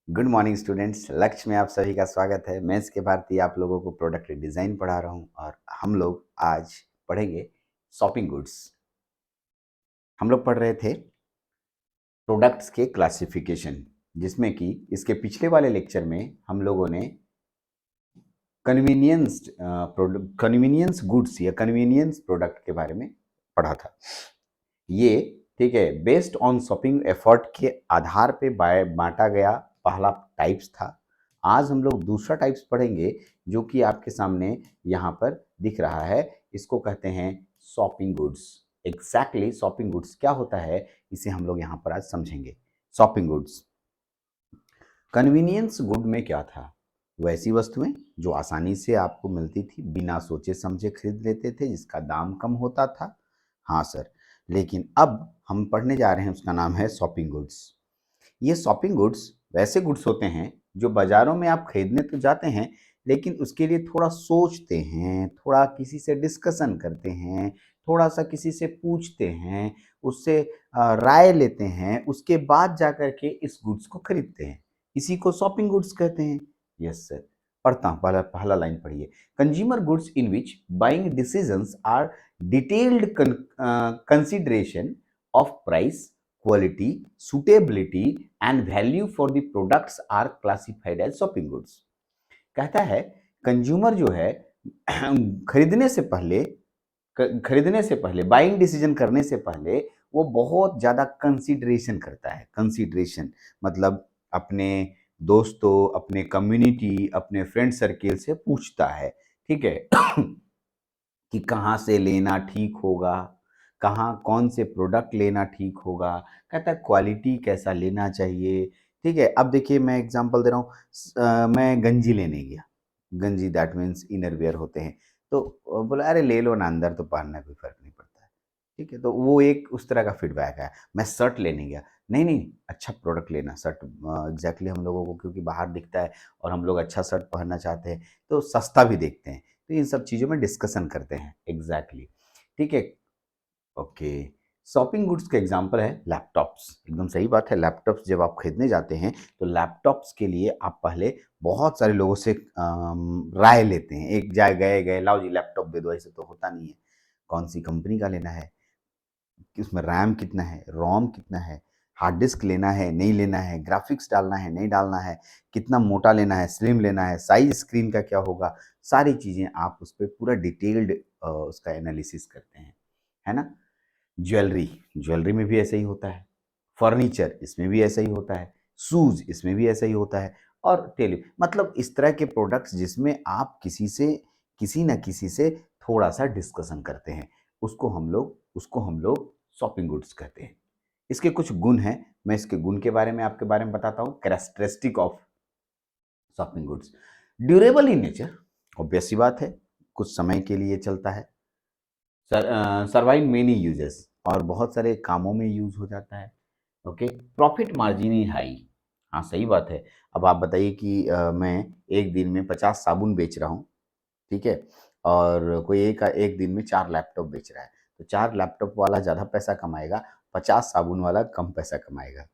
Good morning students. लक्ष्य में आप सभी का स्वागत है। मैं इसके भारती आप लोगों को प्रोडक्ट डिज़ाइन पढ़ा रहा हूँ और हम लोग आज पढ़ेंगे शॉपिंग गुड्स। हम लोग पढ़ रहे थे प्रोडक्ट्स के क्लासिफिकेशन, जिसमें कि इसके पिछले वाले लेक्चर में हम लोगों ने कन्वीनियंस कन्वीनियंस गुड्स या कन्वीनियंस प्रोडक्ट के बारे में पढ़ा था। ये ठीक है, बेस्ड ऑन शॉपिंग एफर्ट के आधार पे बांटा गया पहला टाइप्स था। आज हम लोग दूसरा टाइप्स पढ़ेंगे जो कि आपके सामने यहाँ पर दिख रहा है। इसको कहते हैं shopping goods. Exactly shopping goods क्या होता है, इसे हम लोग यहाँ पर आज समझेंगे। शॉपिंग गुड्स, कन्वीनियंस गुड में क्या था? वैसी वस्तुएं जो आसानी से आपको मिलती थी, बिना सोचे समझे खरीद लेते थे, जिसका दाम कम होता था। हाँ सर, लेकिन अब हम पढ़ने जा रहे हैं, उसका नाम है शॉपिंग गुड्स। ये शॉपिंग गुड्स वैसे गुड्स होते हैं जो बाजारों में आप खरीदने तो जाते हैं, लेकिन उसके लिए थोड़ा सोचते हैं, थोड़ा किसी से डिस्कशन करते हैं, थोड़ा सा किसी से पूछते हैं, उससे राय लेते हैं, उसके बाद जाकर के इस गुड्स को खरीदते हैं। इसी को शॉपिंग गुड्स कहते हैं। यस सर, पढ़ता हूँ, पहला पहला लाइन पढ़िए। Consumer goods in which buying decisions are detailed consideration of price, quality, suitability and value for the products are classified as shopping goods। कहता है कंज्यूमर जो है खरीदने से पहले बाइंग डिसीजन करने से पहले वो बहुत ज़्यादा कंसीडरेशन करता है। कंसीडरेशन मतलब अपने दोस्तों, अपने कम्युनिटी, अपने फ्रेंड सर्किल से पूछता है, ठीक है कि कहाँ से लेना ठीक होगा, कहाँ कौन से प्रोडक्ट लेना ठीक होगा। कहता है क्वालिटी कैसा लेना चाहिए। ठीक है, अब देखिए मैं एग्जांपल दे रहा हूँ। मैं गंजी लेने गया। गंजी दैट मीन्स इनर वेयर होते हैं। तो बोला अरे ले लो ना, अंदर तो पहनना कोई फर्क नहीं पड़ता है। ठीक है, तो वो एक उस तरह का फीडबैक है। मैं शर्ट लेने गया, नहीं नहीं अच्छा प्रोडक्ट लेना। शर्ट एग्जैक्टली हम लोगों को क्योंकि बाहर दिखता है और हम लोग अच्छा शर्ट पहनना चाहते हैं तो सस्ता भी देखते हैं, तो इन सब चीज़ों में डिस्कशन करते हैं। एग्जैक्टली ठीक है, ओके। शॉपिंग गुड्स का एग्जांपल है लैपटॉप्स। एकदम सही बात है, लैपटॉप्स जब आप खरीदने जाते हैं तो लैपटॉप्स के लिए आप पहले बहुत सारे लोगों से राय लेते हैं। एक जाए गए गए लाओ जी लैपटॉप दे दो, ऐसे तो होता नहीं है। कौन सी कंपनी का लेना है, कि उसमें रैम कितना है, रोम कितना है, हार्ड डिस्क लेना है नहीं लेना है, ग्राफिक्स डालना है नहीं डालना है, कितना मोटा लेना है, स्लिम लेना है, साइज स्क्रीन का क्या होगा, सारी चीज़ें आप उस पर पूरा डिटेल्ड उसका एनालिसिस करते हैं, है ना। ज्वेलरी, ज्वेलरी में भी ऐसा ही होता है। फर्नीचर, इसमें भी ऐसा ही होता है। शूज़, इसमें भी ऐसा ही होता है। और टेली मतलब इस तरह के प्रोडक्ट्स जिसमें आप किसी न किसी से थोड़ा-सा डिस्कशन करते हैं, उसको हम लोग शॉपिंग गुड्स कहते हैं। इसके कुछ गुण हैं, मैं इसके गुण के बारे में आपके बारे में बताता हूँ। Characteristic of shopping goods, durable in nature, obvious सी बात है, कुछ समय के लिए चलता है। सर्वाइव मेनी यूजेस, और बहुत सारे कामों में यूज हो जाता है। Okay, profit margin is high. हाँ सही बात है। अब आप बताइए कि मैं एक दिन में 50 साबुन बेच रहा हूँ, ठीक है, और कोई एक एक दिन में 4 लैपटॉप बेच रहा है, तो 4 लैपटॉप वाला ज़्यादा पैसा कमाएगा, 50 साबुन वाला कम पैसा कमाएगा।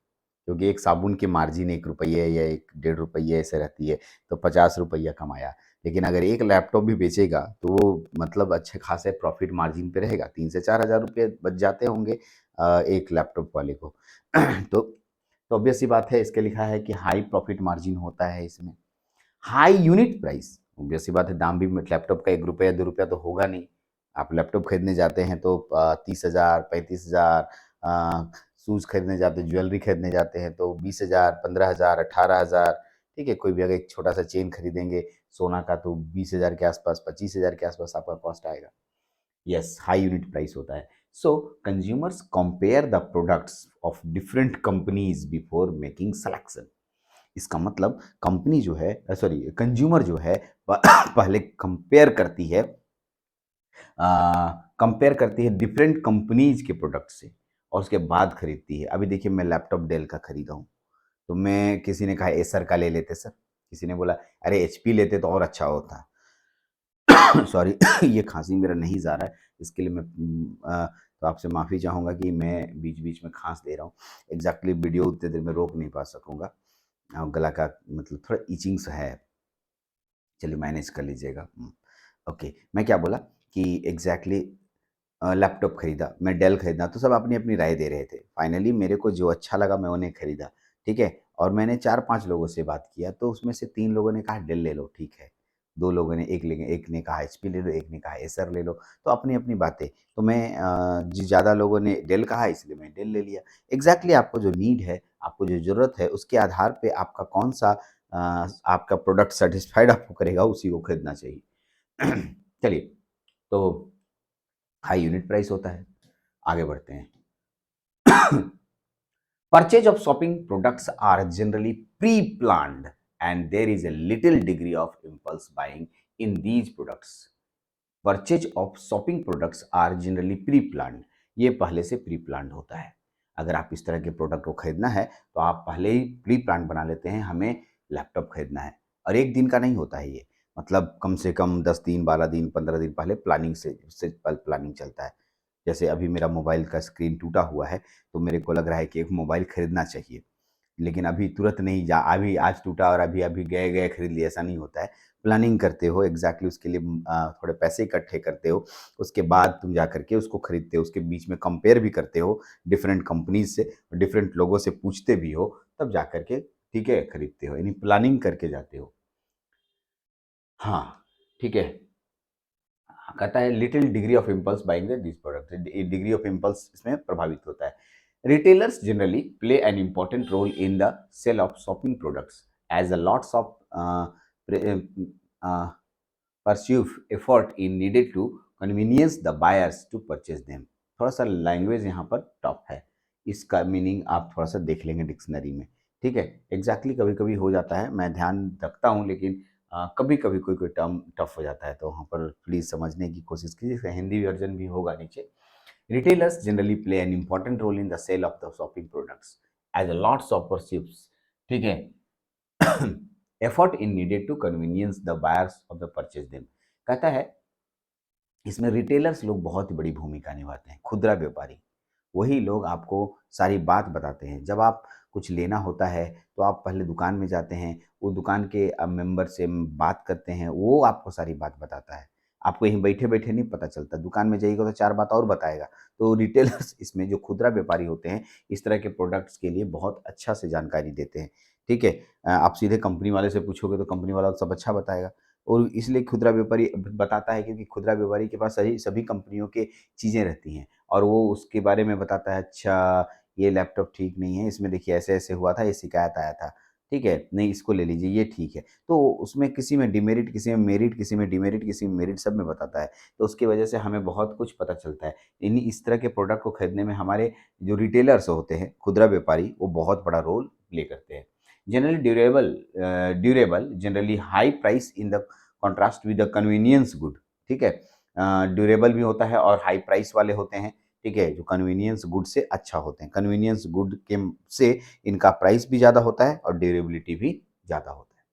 क्योंकि एक साबुन की मार्जिन 1 रुपये या 1 डेढ़ रुपये ऐसे रहती है, तो 50 रुपया कमाया। लेकिन अगर एक लैपटॉप भी बेचेगा तो वो मतलब अच्छे खासे प्रॉफिट मार्जिन पे रहेगा, 3 से 4 हज़ार रुपये बच जाते होंगे एक लैपटॉप वाले को। तो ऑब्वियस सी बात है, इसके लिखा है कि हाई प्रॉफिट मार्जिन होता है इसमें। हाई यूनिट प्राइस, ऑब्वियस सी बात है, दाम भी लैपटॉप का 1 रुपया 2 रुपया तो होगा नहीं। आप लैपटॉप खरीदने जाते हैं तो 30,000 35,000, शूज़ खरीदने जाते हैं, ज्वेलरी खरीदने जाते हैं तो 20,000 15,000 18,000। ठीक है, कोई भी अगर एक छोटा सा चेन खरीदेंगे सोना का तो 20,000 के आसपास 25,000 के आसपास आपका कॉस्ट आएगा। यस, हाई यूनिट प्राइस होता है। सो consumers compare the products of different companies before making selection. इसका मतलब कंपनी जो है, सॉरी कंज्यूमर जो है पहले कंपेयर करती है डिफरेंट कंपनीज के प्रोडक्ट से और उसके बाद खरीदती है। अभी देखिए मैं लैपटॉप डेल का खरीदा हूँ, तो मैं, किसी ने कहा एसर का ले लेते सर, किसी ने बोला अरे एचपी लेते तो और अच्छा होता। सॉरी ये खांसी मेरा नहीं जा रहा है, इसके लिए मैं तो आपसे माफ़ी चाहूँगा कि मैं बीच बीच में खांस दे रहा हूँ। एग्जैक्टली वीडियो उतने देर में रोक नहीं पा सकूँगा। गला का मतलब थोड़ा इचिंग सा है, चलिए मैनेज कर लीजिएगा। ओके, मैं क्या बोला कि एग्ज़ैक्टली लैपटॉप खरीदा, मैं डेल खरीदा, तो सब अपनी-अपनी राय दे रहे थे। फाइनली मेरे को जो अच्छा लगा मैं उन्हें खरीदा, ठीक है? और मैंने 4-5 लोगों से बात किया, तो उसमें से 3 लोगों ने कहा डेल ले लो, ठीक है। 2 लोगों ने एक ने कहा एचपी ले लो, एक ने कहा एसर ले लो, तो अपनी-अपनी बातें। तो मैं जी ज़्यादा लोगों ने डेल कहा इसलिए मैं डेल ले लिया। एग्ज़ैक्टली आपको जो नीड है, आपको जो ज़रूरत है, उसके आधार पे आपका कौन-सा आपका प्रोडक्ट सैटिस्फाइड आपको करेगा, उसी को खरीदना चाहिए। चलिए, तो हाई यूनिट प्राइस होता है। आगे बढ़ते हैं। Purchase of shopping products are generally pre-planned and there is a little degree of impulse buying in these products. Purchase of shopping products are generally pre-planned. ये पहले से प्री प्लान्ड होता है। अगर आप इस तरह के प्रोडक्ट को खरीदना है तो आप पहले ही प्री प्लान बना लेते हैं, हमें लैपटॉप खरीदना है। और एक दिन का नहीं होता है ये, मतलब कम से कम 10 दिन, 12 दिन, 15 दिन पहले प्लानिंग से प्लानिंग चलता है। जैसे अभी मेरा मोबाइल का स्क्रीन टूटा हुआ है, तो मेरे को लग रहा है कि एक मोबाइल खरीदना चाहिए। लेकिन अभी तुरंत नहीं, जा अभी आज टूटा और अभी-अभी गए-गए खरीद लिया, ऐसा नहीं होता है। प्लानिंग करते हो एग्ज़ैक्टली उसके लिए थोड़े पैसे इकट्ठे करते हो, उसके बाद तुम जा कर के उसको खरीदते हो, उसके बीच में कंपेयर भी करते हो डिफरेंट कंपनीज़ से, डिफरेंट लोगों से पूछते भी हो, तब जा कर के ठीक है, खरीदते हो। यानी प्लानिंग करके जाते हो। हाँ, ठीक है। कहता है little degree of impulse buying this product, degree of impulse इसमें प्रभावित होता है। Retailers generally play an important role in the sale of shopping products as a lots of pursue effort in needed to convenience the buyers to purchase them. थोड़ा सा language यहाँ पर tough है, इसका मीनिंग आप थोड़ा सा देख लेंगे डिक्शनरी में, ठीक है। एग्जैक्टली कभी कभी हो जाता है, मैं ध्यान रखता हूँ, लेकिन कभी कभी कोई कोई टर्म टफ हो जाता है, तो वहाँ पर प्लीज़ समझने की कोशिश कीजिए। इसका हिंदी वर्जन भी होगा नीचे। Retailers generally play an important role in the sale of the shopping products as a lots of persuades, ठीक है, effort in needed to convenience the buyers of the purchase them. कहता है इसमें रिटेलर्स लोग बहुत ही बड़ी भूमिका निभाते हैं, खुदरा व्यापारी। वही लोग आपको सारी बात बताते हैं। जब आप कुछ लेना होता है, तो आप पहले दुकान में जाते हैं, वो दुकान के मेंबर से बात करते हैं, वो आपको सारी बात बताता है। आपको यहीं बैठे-बैठे नहीं पता चलता, दुकान में जाइएगा तो 4 बात और बताएगा। तो रिटेलर्स इसमें जो खुदरा व्यापारी होते हैं, इस तरह के प्रोडक्ट्स के लिए बहुत अच्छा से जानकारी देते हैं, ठीक है। आप सीधे कंपनी वाले से पूछोगे तो कंपनी वाला तो सब अच्छा बताएगा, और इसलिए खुदरा व्यापारी बताता है क्योंकि खुदरा व्यापारी के पास सही सभी कंपनियों के चीज़ें रहती हैं। और वो उसके बारे में बताता है, अच्छा ये लैपटॉप ठीक नहीं है, इसमें देखिए ऐसे-ऐसे हुआ था, ये शिकायत आया था, ठीक है? नहीं इसको ले लीजिए, ये ठीक है। तो उसमें किसी में डिमेरिट, किसी में मेरिट, किसी में डिमेरिट, किसी में मेरिट, सब में बताता है। तो उसकी वजह से हमें बहुत कुछ पता चलता है। इन्हीं इस तरह के प्रोडक्ट को खरीदने में हमारे जो रिटेलर्स होते हैं, खुदरा व्यापारी, वो बहुत बड़ा रोल प्ले करते हैं। Generally durable, generally high price in the contrast with the convenience good, ठीक है? ड्यूरेबल भी होता है और हाई प्राइस वाले होते हैं, ठीक है, जो कन्वीनियंस गुड से अच्छा होते हैं। कन्वीनियंस गुड के से इनका प्राइस भी ज़्यादा होता है और ड्यूरेबिलिटी भी ज़्यादा होता है।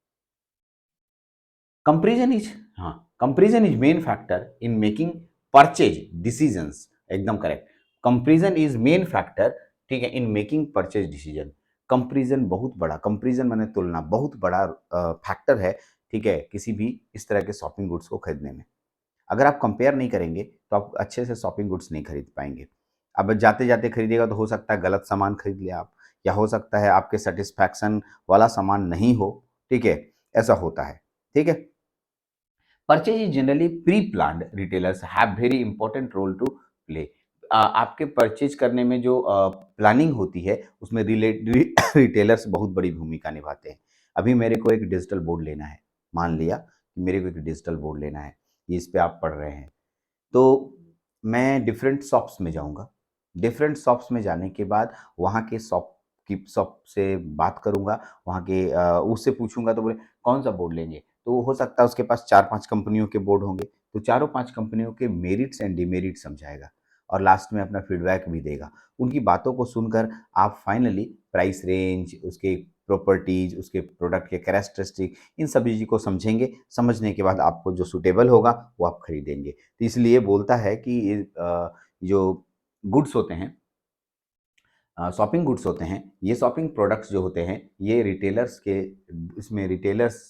कंपैरिजन इज हाँ, comparison is main factor in making purchase decisions, एकदम correct. Comparison is main factor, ठीक है, in making purchase decision. Comparison बहुत बड़ा, कंपैरिजन माने तुलना, बहुत बड़ा फैक्टर है, ठीक है, किसी भी इस तरह के शॉपिंग गुड्स को खरीदने में। अगर आप कंपेयर नहीं करेंगे तो आप अच्छे से शॉपिंग गुड्स नहीं खरीद पाएँगे। अब जाते-जाते खरीदिएगा तो हो सकता है गलत सामान खरीद लें आप, या हो सकता है आपके सैटिस्फैक्शन वाला सामान नहीं हो, ठीक है? ऐसा होता है, ठीक है? Purchase is generally pre-planned. Retailers have very important role to play. आपके परचेज करने में जो प्लानिंग होती है उसमें रिटेलर्स बहुत बड़ी भूमिका निभाते हैं। अभी मेरे को एक डिजिटल बोर्ड लेना है, मान लिया कि मेरे को एक डिजिटल बोर्ड लेना है, ये इस पे आप पढ़ रहे हैं। तो मैं डिफरेंट शॉप्स में जाऊँगा। डिफरेंट शॉप्स में जाने के बाद वहाँ के शॉप से बात करूँगा, वहाँ के उससे पूछूँगा तो बोले कौन-सा बोर्ड लेंगे? तो हो सकता है उसके पास 4-5 कंपनियों के बोर्ड होंगे, तो चारों 5 कंपनियों के मेरिट्स एंड डिमेरिट्स समझाएगा और लास्ट में अपना फीडबैक भी देगा। उनकी बातों को सुनकर आप फाइनली प्राइस रेंज, उसके प्रॉपर्टीज़, उसके प्रोडक्ट के कैरेक्टरिस्टिक, इन सभी चीज़ को समझेंगे। समझने के बाद आपको जो सूटेबल होगा, वो आप खरीदेंगे। तो इसलिए बोलता है कि जो गुड्स होते हैं, शॉपिंग गुड्स होते हैं, ये शॉपिंग प्रोडक्ट्स जो होते हैं, ये रिटेलर्स के इसमें रिटेलर्स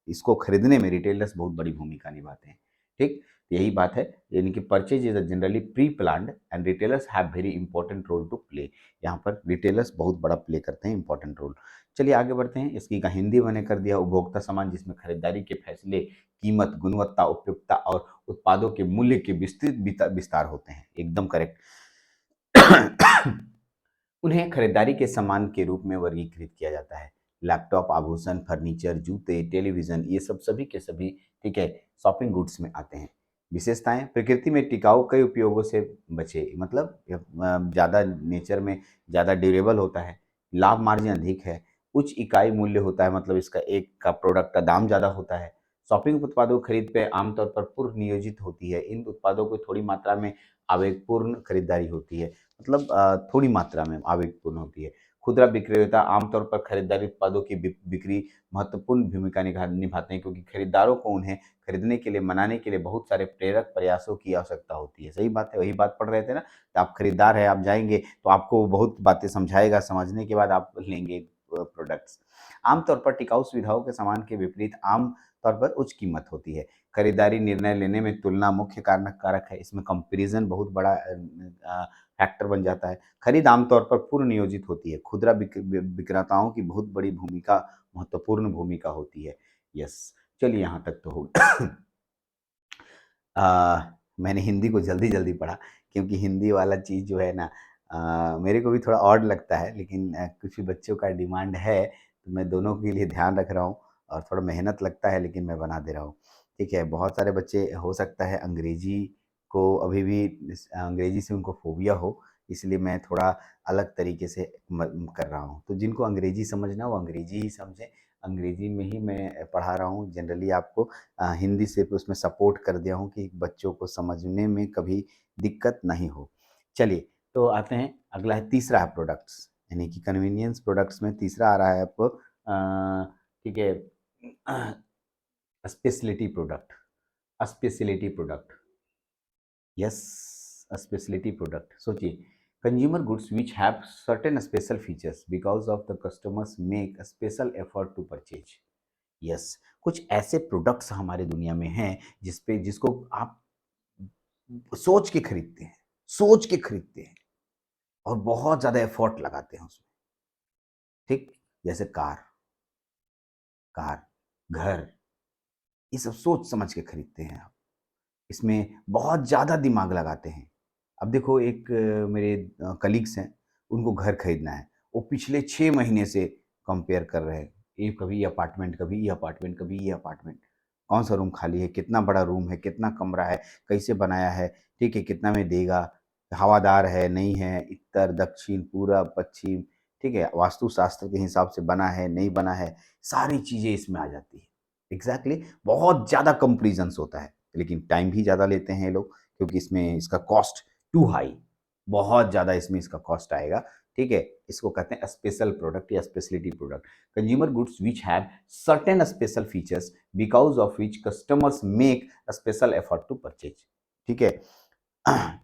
इसको खरीदने में रिटेलर्स बहुत बड़ी भूमिका निभाते हैं, ठीक? तो यही बात है, यानी कि purchase is generally pre planned and retailers have very important role to play. यहाँ पर रिटेलर्स बहुत बड़ा प्ले करते हैं, इंपॉर्टेंट रोल। चलिए आगे बढ़ते हैं, इसकी का हिंदी मैंने कर दिया उपभोक्ता सामान, जिसमें खरीदारी के फैसले कीमत, गुणवत्ता, उपयुक्तता और उत्पादों के मूल्य के विस्तृत विस्तार होते हैं, एकदम करेक्ट। उन्हें खरीदारी के सामान के रूप में वर्गीकृत किया जाता है। लैपटॉप, आभूषण, फर्नीचर, जूते, टेलीविज़न, ये सब सभी के सभी, ठीक है, शॉपिंग गुड्स में आते हैं। विशेषताएँ, प्रकृति में टिकाऊ, कई उपयोगों से बचे, मतलब ज़्यादा नेचर में ज़्यादा ड्यूरेबल होता है। लाभ मार्जिन अधिक है। उच्च इकाई मूल्य होता है, मतलब इसका एक का प्रोडक्ट का दाम ज़्यादा होता है। शॉपिंग उत्पादों की खरीद पे आमतौर पर पूर्व नियोजित होती है। इन उत्पादों को थोड़ी मात्रा में आवेगपूर्ण खरीदारी होती है। मतलब थोड़ी मात्रा में आवेगपूर्ण होती है। खुदरा विक्रेता आमतौर पर खरीदारी उत्पादों की बिक्री महत्वपूर्ण भूमिका निभाते हैं, क्योंकि खरीदारों को उन्हें खरीदने के लिए, मनाने के लिए बहुत सारे प्रेरक प्रयासों की आवश्यकता होती है। सही बात है, वही बात पढ़ रहे थे ना, तो आप खरीदार हैं, आप जाएँगे तो आपको बहुत बातें समझाएगा, समझने के बाद आप लेंगे प्रोडक्ट्स। आमतौर पर टिकाऊ सुविधाओं के सामान के विपरीत आम तौर पर उच्च कीमत होती है। खरीदारी निर्णय लेने में तुलना मुख्य कारक है, इसमें कंपैरिज़न बहुत बड़ा फैक्टर बन जाता है। खरीद आमतौर पर पूर्व नियोजित होती है। खुदरा विक्रेताओं की बहुत बड़ी भूमिका, महत्वपूर्ण भूमिका होती है। यस, चलिए यहाँ तक तो हो गया। मैंने हिंदी को जल्दी-जल्दी पढ़ा, क्योंकि हिंदी वाला चीज़ जो है ना, मेरे को भी थोड़ा ऑड लगता है, लेकिन कुछ बच्चों का डिमांड है, तो मैं दोनों के लिए ध्यान रख रहा हूँ, और थोड़ा मेहनत लगता है, लेकिन मैं बना दे रहा हूँ। ठीक है, बहुत सारे बच्चे हो सकता है अंग्रेज़ी को अभी भी अंग्रेज़ी से उनको फ़ोबिया हो, इसलिए मैं थोड़ा अलग तरीके से कर रहा हूँ। तो जिनको अंग्रेज़ी समझना है वो अंग्रेज़ी ही समझें, अंग्रेज़ी में ही मैं पढ़ा रहा हूँ। जनरली आपको हिंदी सिर्फ़ उसमें सपोर्ट कर दिया हूँ कि बच्चों को समझने में कभी दिक्कत नहीं हो। चलिए, तो आते हैं, अगला है, तीसरा है प्रोडक्ट्स, यानी कि कन्वीनियंस प्रोडक्ट्स में तीसरा आ रहा है आपको, ठीक है, speciality product, speciality product, yes, speciality product. सोचिए, consumer goods which have certain special features because of the customers make a special effort to purchase. Yes, कुछ ऐसे प्रोडक्ट्स हमारे दुनिया में हैं जिसको आप सोच के खरीदते हैं, सोच के खरीदते हैं और बहुत ज़्यादा एफर्ट लगाते हैं उसमें, ठीक? जैसे कार, घर, ये सब सोच समझ के खरीदते हैं आप। इसमें बहुत ज़्यादा दिमाग लगाते हैं। अब देखो, एक मेरे कलीग्स हैं, उनको घर खरीदना है। वो पिछले 6 महीने से कंपेयर कर रहे हैं। ये कभी ये अपार्टमेंट, कभी ये अपार्टमेंट, कभी ये अपार्टमेंट। कौन-सा रूम खाली है, कितना बड़ा रूम है, कितना कमरा है, कैसे बनाया है, ठीक है, कितना में देगा, हवादार है, नहीं है, उत्तर, दक्षिण, पूरब, पश्चिम, ठीक है, वास्तुशास्त्र के हिसाब से बना है, नहीं बना है, सारी चीज़ें इसमें आ जाती हैं। एग्ज़ैक्टली, बहुत ज़्यादा कंपैरिज़न्स होता है, लेकिन टाइम भी ज़्यादा लेते हैं ये लोग, क्योंकि इसमें इसका कॉस्ट टू हाई, बहुत ज़्यादा इसमें इसका कॉस्ट आएगा, ठीक है? इसको कहते हैं स्पेशल प्रोडक्ट या speciality product. Consumer goods which have certain special features because of which customers make a special effort to purchase, ठीक है?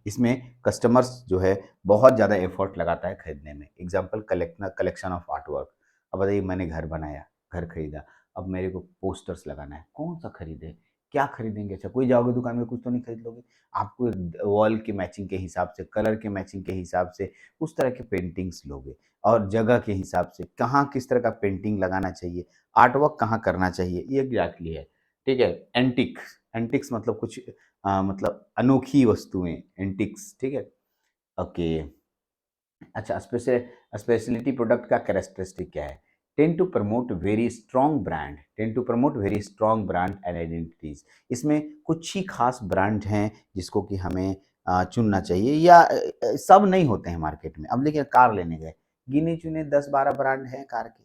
इसमें कस्टमर्स जो है बहुत ज़्यादा एफर्ट लगाता है खरीदने में। Example, collection of art work. अब बताइए, मैंने घर बनाया, घर खरीदा, अब मेरे को पोस्टर्स लगाना है, कौन-सा खरीदें? क्या खरीदेंगे? अच्छा, कोई जाओगे दुकान में, कुछ तो नहीं खरीद लोगे। आपको वॉल के मैचिंग के हिसाब से, कलर के मैचिंग के हिसाब से उस तरह के पेंटिंग्स लोगे, और जगह के हिसाब से कहाँ किस तरह का पेंटिंग लगाना चाहिए, आर्ट वर्क कहाँ करना चाहिए, ये एग्ज़ैक्टली है, ठीक है? एंटीक, एंटीक्स मतलब कुछ मतलब अनोखी वस्तुएँ, एंटीक्स, ठीक है? ओके। अच्छा, स्पेशलिटी प्रोडक्ट का कैरेक्टरिस्टिक क्या है? Tend to promote very strong brand and identities. इसमें कुछ ही खास ब्रांड हैं जिसको कि हमें चुनना चाहिए, या सब नहीं होते हैं मार्केट में। अब देखिए, कार लेने गए, गिने-चुने 10-12 ब्रांड हैं कार के,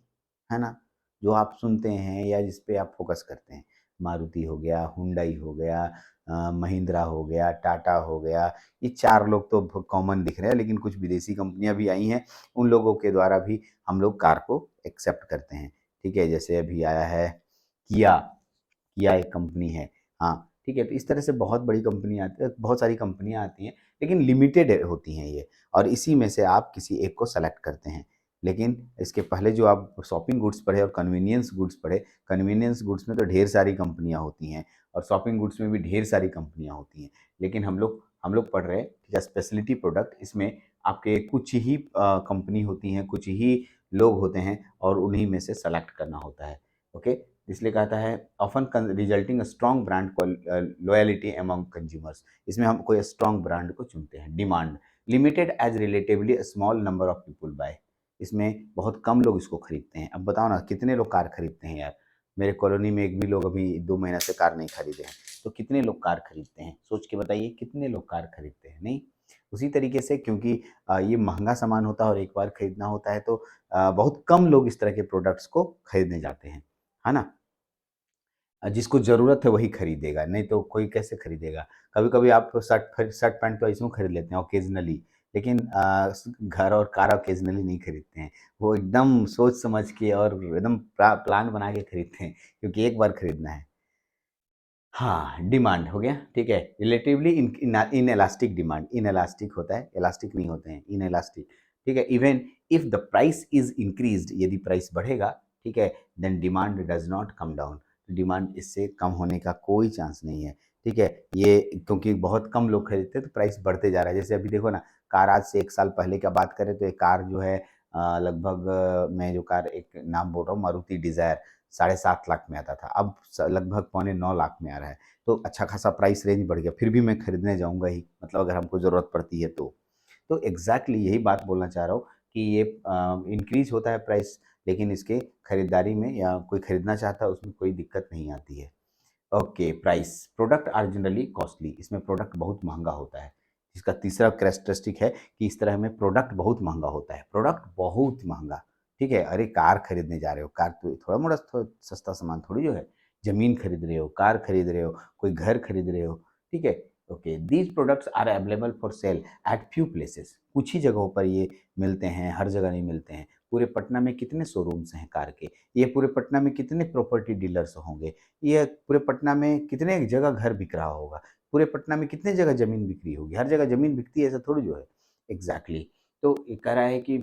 है ना? जो आप सुनते हैं या जिस पे आप फ़ोकस करते हैं। मारुति हो गया, हुंडई हो गया, महिंद्रा हो गया, टाटा हो गया, ये 4 लोग तो कॉमन दिख रहे हैं, लेकिन कुछ विदेशी कंपनियाँ भी आई हैं, उन लोगों के द्वारा भी हम लोग कार को एक्सेप्ट करते हैं, ठीक है? जैसे अभी आया है किया, किया एक कंपनी है, हाँ, ठीक है? तो इस तरह से बहुत बड़ी कंपनी आती है, बहुत सारी कंपनियाँ आती हैं, लेकिन लिमिटेड होती हैं ये, और इसी में से आप किसी एक को सेलेक्ट करते हैं। लेकिन इसके पहले जो आप शॉपिंग गुड्स पढ़े और कन्वीनियंस गुड्स पढ़े, कन्वीनियंस गुड्स में तो ढेर सारी कंपनियाँ होती हैं और शॉपिंग गुड्स में भी ढेर सारी कंपनियाँ होती हैं। लेकिन हम लोग पढ़ रहे हैं, ठीक है, स्पेशलिटी प्रोडक्ट। इसमें आपके कुछ ही कंपनी होती हैं, कुछ ही लोग होते हैं और उन्हीं में से सेलेक्ट करना होता है। ओके? इसलिए कहता है often resulting strong brand loyalty among consumers. इसमें हम कोई स्ट्रॉन्ग ब्रांड को चुनते हैं। Demand limited as relatively small number of people buy. इसमें बहुत कम लोग इसको खरीदते हैं। अब बताओ ना कितने लोग कार खरीदते हैं यार। मेरे कॉलोनी में एक भी लोग अभी 2 महीना से कार नहीं खरीदे हैं। तो कितने लोग कार खरीदते हैं, सोच के बताइए कितने लोग कार खरीदते हैं। नहीं। उसी तरीके से क्योंकि ये महंगा सामान होता है और एक बार खरीदना होता है, तो बहुत कम लोग इस तरह के प्रोडक्ट्स को खरीदने जाते हैं, है ना? जिसको ज़रूरत है वही खरीदेगा, नहीं तो कोई कैसे खरीदेगा? कभी-कभी आप शर्ट पैंट तो ऐसे खरीद लेते हैं ऑकेज़नली, लेकिन घर और कार ऑकेज़नली नहीं खरीदते हैं। वो एकदम सोच समझ के और एकदम प्लान बना के खरीदते हैं, क्योंकि एक बार खरीदना है। हाँ, डिमांड हो गया, ठीक है। रिलेटिवली इनएलास्टिक डिमांड, इनएलास्टिक होता है, इलास्टिक नहीं होते हैं, इनएलास्टिक, ठीक है। Even if the price is increased, यदि प्राइस बढ़ेगा, ठीक है, then demand does not come down. Demand इससे कम होने का कोई चांस नहीं है, ठीक है। ये क्योंकि बहुत कम लोग खरीदते हैं तो प्राइस बढ़ते जा रहा है। जैसे अभी देखो ना, कार आज से 1 साल पहले का बात करें तो एक कार जो है लगभग मैं जो कार एक नाम बोल रहा हूँ, मारुति डिज़ायर 7.5 लाख में आता था, अब लगभग पौने 9 लाख में आ रहा है। तो अच्छा खासा प्राइस रेंज बढ़ गया, फिर भी मैं खरीदने जाऊंगा ही, मतलब अगर हमको ज़रूरत पड़ती है तो एग्जैक्टली यही बात बोलना चाह रहा हूँ कि ये इंक्रीज होता है प्राइस, लेकिन इसके खरीदारी में या कोई खरीदना चाहता है उसमें कोई दिक्कत नहीं आती है। Okay, price product are generally costly. इसमें प्रोडक्ट बहुत महंगा होता है। इसका तीसरा कैरेक्टरिस्टिक है कि इस तरह में प्रोडक्ट बहुत महंगा होता है, प्रोडक्ट बहुत महंगा। ठीक है, अरे कार खरीदने जा रहे हो, कार तो थोड़ा मोड़ा सस्ता सामान थोड़ी जो है। जमीन खरीद रहे हो, कार खरीद रहे हो, कोई घर खरीद रहे हो, ठीक है। Okay, these products are available for sale at few places. कुछ ही जगहों पर ये मिलते हैं, हर जगह नहीं मिलते हैं। पूरे पटना में कितने शोरूम्स हैं कार के, ये पूरे पटना में कितने प्रॉपर्टी डीलर्स होंगे, ये पूरे पटना में कितने जगह घर बिक रहा होगा, पूरे पटना में कितने जगह ज़मीन बिक्री होगी, हर जगह ज़मीन बिकती है ऐसा थोड़ी जो है। एग्ज़ैक्टली। तो ये कह रहा है कि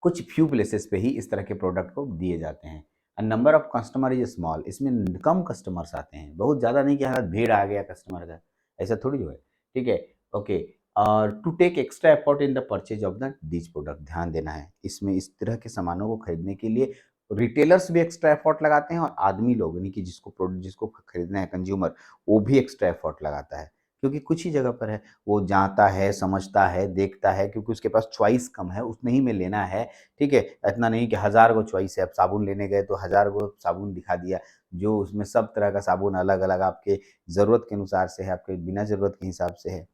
कुछ फ्यू प्लेसेस पे ही इस तरह के प्रोडक्ट को दिए जाते हैं। Number of customer is small. इसमें कम कस्टमर्स आते हैं, बहुत ज़्यादा नहीं कि हाँ, भीड़ आ गया कस्टमर का, ऐसा थोड़ी जो है। ठीक है, ओके। और to take extra effort in the purchase of the these product, ध्यान देना है। इसमें इस तरह के सामानों को खरीदने के लिए रिटेलर्स भी एक्स्ट्रा एफर्ट लगाते हैं और आदमी लोग यानी कि जिसको खरीदना है कंज्यूमर, वो भी एक्स्ट्रा एफर्ट लगाता है। क्योंकि कुछ ही जगह पर है, वो जाता है, समझता है, देखता है, क्योंकि उसके पास चॉइस कम है, उतने ही में लेना है, ठीक है? इतना नहीं कि हज़ार गो चॉइस है, अब साबुन लेने गए तो हज़ार गो साबुन दिखा दिया, जो उसमें सब तरह का साबुन अलग-अलग आपके ज़रूरत के अनुसार से है, आपके बिना ज़रूरत के हिसाब से है।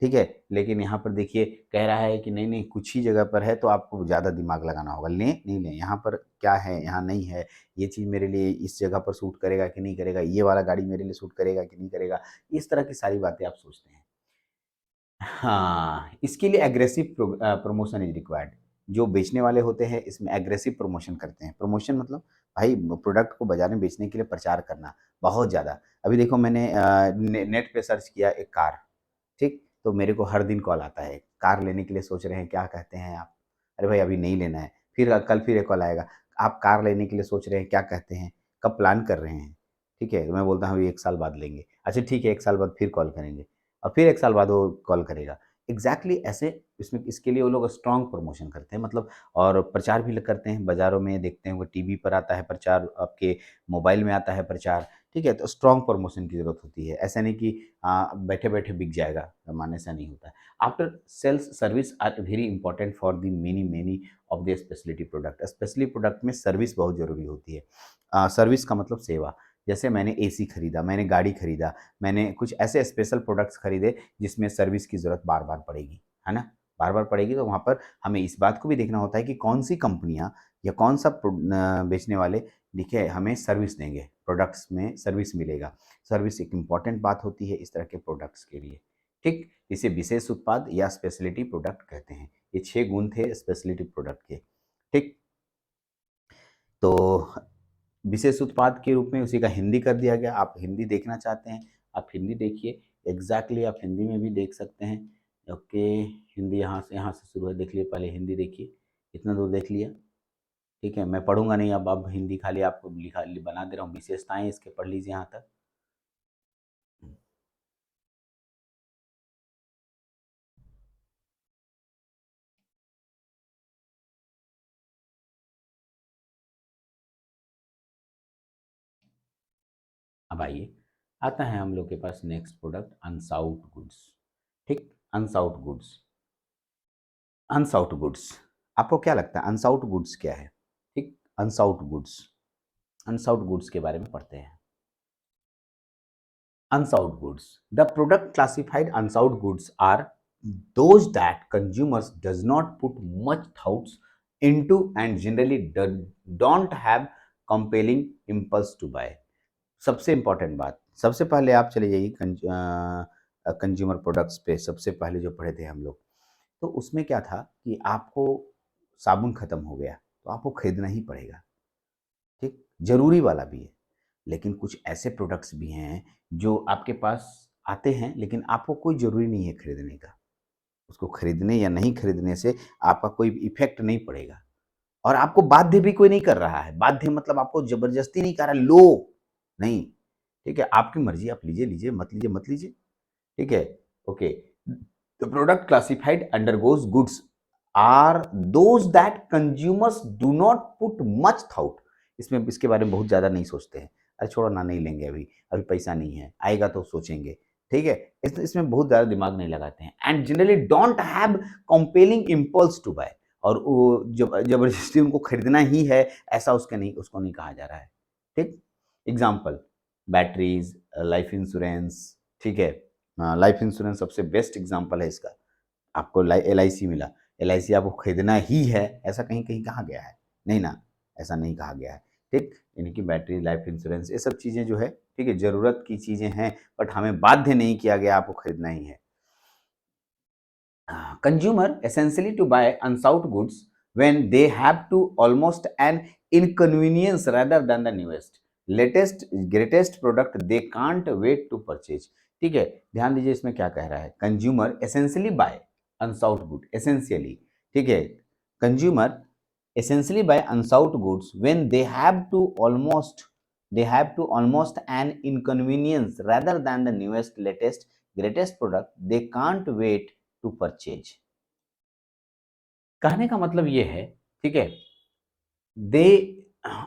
ठीक है? लेकिन यहाँ पर देखिए कह रहा है कि नहीं, नहीं कुछ ही जगह पर है तो आपको ज़्यादा दिमाग लगाना होगा। लें, नहीं लें, यहाँ पर क्या है, यहाँ नहीं है, ये चीज़ मेरे लिए इस जगह पर सूट करेगा कि नहीं करेगा, ये वाला गाड़ी मेरे लिए सूट करेगा कि नहीं करेगा, इस तरह की सारी बातें आप सोचते हैं। हाँ, इसके लिए एग्रेसिव प्रमोशन इज़ रिक्वायर्ड। जो बेचने वाले होते हैं इसमें एग्रेसिव प्रमोशन करते हैं। प्रमोशन मतलब भाई प्रोडक्ट को बाज़ार में बेचने के लिए प्रचार करना, बहुत ज़्यादा। अभी देखो मैंने नेट पे सर्च किया एक कार, ठीक? तो मेरे को हर दिन कॉल आता है, कार लेने के लिए सोच रहे हैं, क्या कहते हैं आप? अरे भाई अभी नहीं लेना है। फिर कल फिर एक कॉल आएगा, आप कार लेने के लिए सोच रहे हैं, क्या कहते हैं? कब प्लान कर रहे हैं? ठीक है, तो मैं बोलता हूँ अभी 1 साल बाद लेंगे। अच्छा ठीक है, 1 साल बाद फिर कॉल करेंगे और फिर 1 साल बाद वो कॉल करेगा। एग्ज़ैक्टली ऐसे इसमें इसके लिए वो लोग स्ट्रॉन्ग प्रमोशन करते हैं, मतलब और प्रचार भी करते हैं, बाज़ारों में देखते हैं, वो टीवी पर आता है प्रचार, आपके मोबाइल में आता है प्रचार, ठीक है? तो स्ट्रॉन्ग प्रमोशन की ज़रूरत होती है। ऐसा नहीं कि बैठे-बैठे बिक जाएगा, सामान ऐसा नहीं होता है। After sales service are very important for the many of the speciality product. Specially product में सर्विस बहुत ज़रूरी होती है। सर्विस का मतलब सेवा। जैसे मैंने एसी खरीदा, मैंने गाड़ी खरीदा, मैंने कुछ ऐसे स्पेशल प्रोडक्ट्स खरीदे जिसमें सर्विस की ज़रूरत बार-बार पड़ेगी, है ना? बार-बार पड़ेगी तो वहाँ पर हमें इस बात को भी देखना होता है कि कौन-सी कंपनियाँ या कौन-सा बेचने वाले देखिए हमें सर्विस देंगे, प्रोडक्ट्स में सर्विस मिलेगा। सर्विस एक इम्पॉर्टेंट बात होती है इस तरह के प्रोडक्ट्स के लिए, ठीक? इसे विशेष उत्पाद या स्पेशलिटी प्रोडक्ट कहते हैं। ये 6 गुण थे स्पेशलिटी प्रोडक्ट के, ठीक? तो विशेष उत्पाद के रूप में उसी का हिंदी कर दिया गया। आप हिंदी देखना चाहते हैं, आप हिंदी देखिए, एग्जैक्टली आप हिंदी में भी देख सकते हैं। ओके, हिंदी यहाँ से शुरू है, देख लिए, पहले हिंदी देखिए, इतना दूर देख लिया। ठीक है, मैं पढ़ूंगा नहीं, अब हिंदी खाली आपको लिखा बना दे रहा हूँ, विशेषताएं इसके पढ़ लीजिए यहाँ तक। अब आइए, आता है हम लोग के पास नेक्स्ट प्रोडक्ट, अनसाउट गुड्स। ठीक, अनसाउट गुड्स, अनसाउट गुड्स, आपको क्या लगता है अनसाउट गुड्स क्या है? ठीक, अनसाउट गुड्स, अनसाउट गुड्स के बारे में पढ़ते हैं। Unsold goods. The product classified unsold goods are those that consumers does not put much thoughts into and generally don't have compelling impulse to buy. सबसे इंपॉर्टेंट बात, सबसे पहले आप चले जाइए कंज्यूमर प्रोडक्ट्स पे, सबसे पहले जो पढ़े थे हम लोग, तो उसमें क्या था कि आपको साबुन खत्म हो गया तो आपको खरीदना ही पड़ेगा। ठीक, जरूरी वाला भी है, लेकिन कुछ ऐसे प्रोडक्ट्स भी हैं जो आपके पास आते हैं लेकिन आपको कोई ज़रूरी नहीं है खरीदने का। उसको खरीदने या नहीं खरीदने से आपका कोई इफ़ेक्ट नहीं पड़ेगा और आपको बाध्य भी कोई नहीं कर रहा है। बाध्य मतलब आपको ज़बरदस्ती नहीं कर रहा है, लो, नहीं, ठीक है? आपकी मर्ज़ी, आप लीजिए, लीजिए, मत लीजिए, मत लीजिए, ठीक है? Okay. The product classified undergoes goods are those that consumers do not put much thought. इसमें इसके बारे में बहुत ज़्यादा नहीं सोचते हैं। अरे छोड़ो ना, नहीं लेंगे अभी, अभी पैसा नहीं है, आएगा तो सोचेंगे, ठीक है? इसमें बहुत ज़्यादा दिमाग नहीं लगाते हैं and generally don't have compelling impulse to buy, और वो ज़बरदस्ती उनको खरीदना ही है, ऐसा उसको नहीं कहा जा रहा है, ठीक? एग्ज़ाम्पल, बैटरीज़, लाइफ़ इंश्योरेंस, ठीक है? लाइफ़ इंश्योरेंस सबसे बेस्ट एग्ज़ाम्पल है इसका। आपको एलआईसी मिला, एलआईसी आपको खरीदना ही है, ऐसा कहीं-कहीं कहा गया है? नहीं ना, ऐसा नहीं कहा गया है, ठीक? यानी कि बैटरी, लाइफ इंश्योरेंस, ये सब चीज़ें जो है, ठीक है, ज़रूरत की चीज़ें हैं, बट हमें बाध्य नहीं किया गया आपको खरीदना ही है। Consumer essentially to buy unsought goods when they have to almost an inconvenience rather than the newest, latest, greatest product they can't wait to purchase। ठीक है, ध्यान दीजिए इसमें क्या कह रहा है, consumer essentially buy unsought good, essentially, ठीक है, consumer essentially buy unsold goods when they have to almost an inconvenience rather than the newest, latest, greatest product they can't wait to purchase. कहने का मतलब ये है, ठीक है, they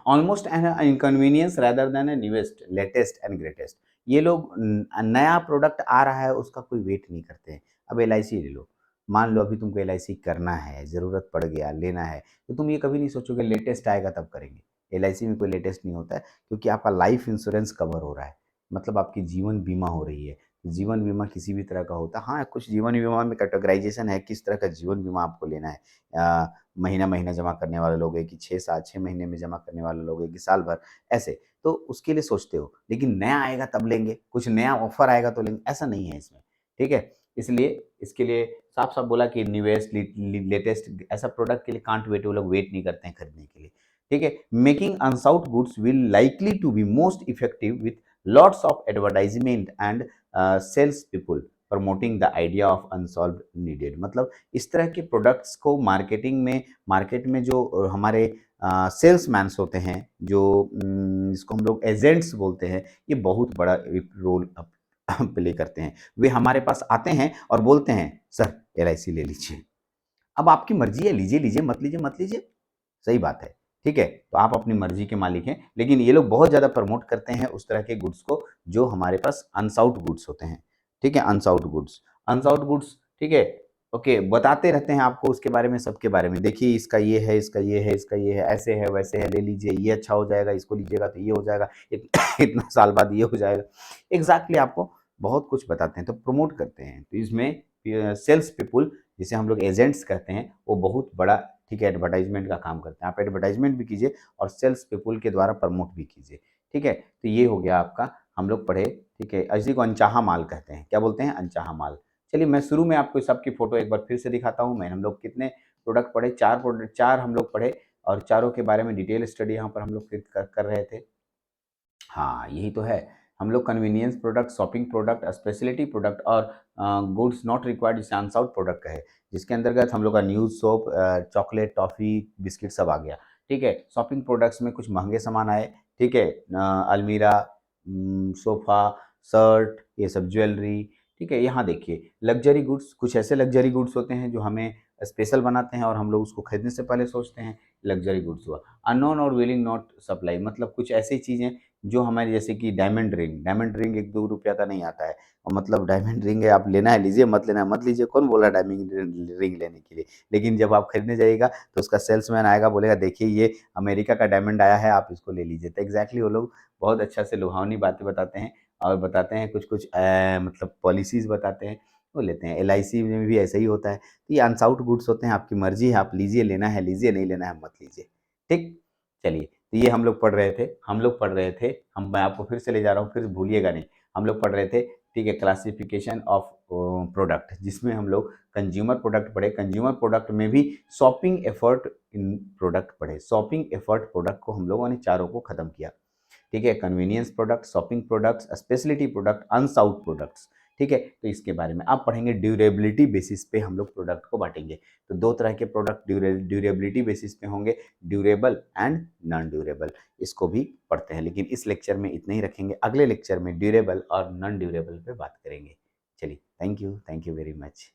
almost an inconvenience rather than newest, latest and greatest. ये लोग नया प्रोडक्ट आ रहा है उसका कोई वेट नहीं करते हैं। अब एल ले लो, मान लो अभी तुमको एल करना है, ज़रूरत पड़ गया, लेना है, तो तुम ये कभी नहीं सोचोगे लेटेस्ट आएगा तब करेंगे। एल में कोई लेटेस्ट नहीं होता है, क्योंकि आपका लाइफ इंश्योरेंस कवर हो रहा है, मतलब आपकी जीवन बीमा हो रही है। जीवन बीमा किसी भी तरह का होता है, हाँ, कुछ जीवन बीमा में कैटेगराइजेशन है, किस तरह का जीवन बीमा आपको लेना है। महीना-महीना जमा करने वाले लोग हैं कि 6 महीने में जमा करने वाले लोग हैं कि साल भर, ऐसे। तो उसके लिए सोचते हो, लेकिन नया आएगा तब लेंगे, कुछ नया ऑफ़र आएगा तो लेंगे, ऐसा नहीं है इसमें, ठीक है? इसलिए इसके लिए साफ-साफ बोला कि न्यूएस्ट, लेटेस्ट ऐसा प्रोडक्ट के लिए कांट वेट, वो लोग वेट नहीं करते हैं खरीदने के लिए, ठीक है? Making unsought goods will likely to be most effective with lots of advertisement and sales people promoting the idea of unsolved needed. मतलब इस तरह के प्रोडक्ट्स को मार्केट में जो हमारे सेल्समैन्स होते हैं, जो जिसको हम लोग एजेंट्स बोलते हैं, ये बहुत बड़ा एक रोल प्ले करते हैं। वे हमारे पास आते हैं और बोलते हैं, सर एलआईसी ले लीजिए। अब आपकी मर्जी है, लीजिए लीजिए, मत लीजिए मत लीजिए, सही बात है, ठीक है? तो आप अपनी मर्जी के मालिक हैं, लेकिन ये लोग बहुत ज़्यादा प्रमोट करते हैं उस तरह के गुड्स को जो हमारे पास अनसाउट गुड्स होते हैं, ठीक है? अनसाउट गुड्स, अनसाउट गुड्स, ठीक है? ओके, बताते रहते हैं आपको उसके बारे में, सबके बारे में, देखिए इसका ये है, इसका ये है, इसका ये है, ऐसे है, वैसे है, ले लीजिए, ये अच्छा हो जाएगा, इसको लीजिएगा तो ये हो जाएगा, इतना साल बाद ये हो जाएगा। एग्ज़ैक्टली आपको बहुत कुछ बताते हैं, तो प्रमोट करते हैं। तो इसमें सेल्स पीपल, जिसे हम लोग एजेंट्स कहते हैं, वो बहुत बड़ा, ठीक है, एडवर्टाइजमेंट का काम करते हैं। आप एडवर्टाइजमेंट भी कीजिए और सेल्स पीपल के द्वारा प्रमोट भी कीजिए, ठीक है? तो ये हो गया आपका, हम लोग पढ़े, ठीक है? इसी को अनचाहा माल कहते हैं। क्या बोलते हैं? अनचाहा माल। चलिए मैं शुरू में आपको सबकी फ़ोटो एक बार फिर से दिखाता हूँ। हम लोग कितने प्रोडक्ट पढ़े? 4 प्रोडक्ट, 4 हम लोग पढ़े, और चारों के बारे में डिटेल स्टडी यहाँ पर हम लोग कर रहे थे। हाँ, यही तो है। हम लोग convenience product, shopping product, speciality product और गुड्स नॉट रिक्वायर्ड जिसे अनसाउट प्रोडक्ट कहे, जिसके अंतर्गत हम लोग का news, soap, chocolate, toffee, biscuit सब आ गया। ठीक है? शॉपिंग प्रोडक्ट्स में कुछ महँगे सामान आए, ठीक है? अलमीरा, सोफ़ा, शर्ट, ये सब ज्वेलरी, ठीक है? यहाँ देखिए लग्ज़री गुड्स, कुछ ऐसे लग्ज़री गुड्स होते हैं जो हमें स्पेशल बनाते हैं और हम लोग उसको खरीदने से पहले सोचते हैं, लग्ज़री गुड्स हुआ। अननोन और विलिंग नॉट सप्लाई, मतलब कुछ ऐसी चीज़ें जो हमारे जैसे कि डायमंड रिंग ₹1-2 का नहीं आता है और मतलब डायमंड रिंग है, आप लेना है लीजिए, मत लेना है मत लीजिए, कौन बोला डायमंड रिंग लेने के लिए? लेकिन जब आप खरीदने जाइएगा तो उसका सेल्समैन आएगा, बोलेगा देखिए ये अमेरिका का डायमंड आया है, आप इसको ले लीजिए। तो एग्ज़ैक्टली वो लोग बहुत अच्छा से लुभावनी बातें बताते हैं और बताते हैं कुछ-कुछ मतलब पॉलिसीज़ बताते हैं, वो लेते हैं। एलआईसी में भी ऐसा ही होता है। तो ये अनसाउट गुड्स होते हैं, आपकी मर्ज़ी है, आप लीजिए, लेना है लीजिए, नहीं लेना है मत लीजिए। ठीक? चलिए, तो ये हम लोग पढ़ रहे थे, मैं आपको फिर से ले जा रहा हूँ, फिर भूलिएगा नहीं। हम लोग पढ़ रहे थे, ठीक है, क्लासिफिकेशन ऑफ प्रोडक्ट, जिसमें हम लोग कंज्यूमर प्रोडक्ट पढ़े। कंज्यूमर प्रोडक्ट में भी शॉपिंग एफर्ट इन प्रोडक्ट पढ़े। शॉपिंग एफर्ट प्रोडक्ट को हम लोगों ने चारों को खत्म किया। ठीक है, convenience product, shopping products, speciality product, unsought products. ठीक है, तो इसके बारे में आप पढ़ेंगे। ड्यूरेबिलिटी बेसिस पे हम लोग प्रोडक्ट को बांटेंगे। तो दो तरह के प्रोडक्ट ड्यूरेबिलिटी बेसिस पे होंगे, ड्यूरेबल एंड नॉन ड्यूरेबल। इसको भी पढ़ते हैं, लेकिन इस लेक्चर में इतना ही रखेंगे। अगले लेक्चर में ड्यूरेबल और नॉन ड्यूरेबल पे बात करेंगे। चलिए, थैंक यू वेरी मच।